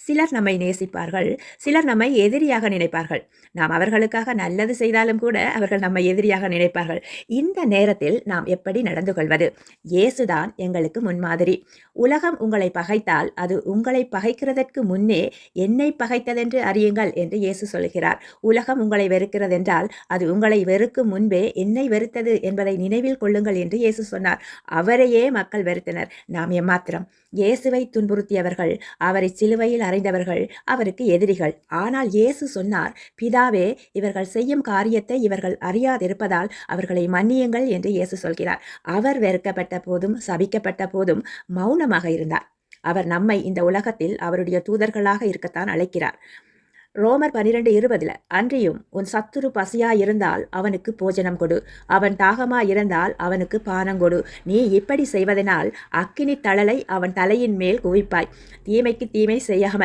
சிலர் நம்மை நேசிப்பார்கள், சிலர் நம்மை எதிரியாக நினைப்பார்கள். நாம் அவர்களுக்காக நல்லது செய்தாலும் கூட அவர்கள் நம்மை எதிரியாக நினைப்பார்கள். இந்த நேரத்தில் நாம் எப்படி நடந்து கொள்வது? இயேசுதான் எங்களுக்கு முன்மாதிரி. உலகம் உங்களை பகைத்தால் அது உங்களை பகைக்கிறதற்கு முன்னே என்னை பகைத்ததென்று அறியுங்கள் என்று இயேசு சொல்கிறார். உலகம் உங்களை வெறுக்கிறதென்றால் அது உங்களை வெறுக்கும் முன்பே என்னை வெறுத்தது என்பதை நினைவில் கொள்ளுங்கள் என்று இயேசு சொன்னார். அவரையே மக்கள் வெறுத்தனர். நாம் எம்மாத்திரம்? இயேசுவை துன்புறுத்தியவர்கள், அவரை சிலுவையில் அறைந்தவர்கள் அவருக்கு எதிரிகள். ஆனால் இயேசு சொன்னார், பிதாவே, இவர்கள் செய்யும் காரியத்தை இவர்கள் அறியாதிருப்பதால் அவர்களை மன்னியுங்கள் என்று இயேசு சொல்கிறார். அவர் வெறுக்கப்பட்ட போதும் சபிக்கப்பட்ட போதும் மௌனமாக இருந்தார். அவர் நம்மை இந்த உலகத்தில் அவருடைய தூதர்களாக இருக்கத்தான் அழைக்கிறார். ரோமர் 12:20 அன்றியும் உன் சத்துரு பசியாயிருந்தால் அவனுக்கு போஜனம் கொடு, அவன் தாகமாயிருந்தால் அவனுக்கு பானங்கொடு. நீ இப்படி செய்வதனால் அக்கினி தழலை அவன் தலையின் மேல் குவிப்பாய். தீமைக்கு தீமை செய்யாமல்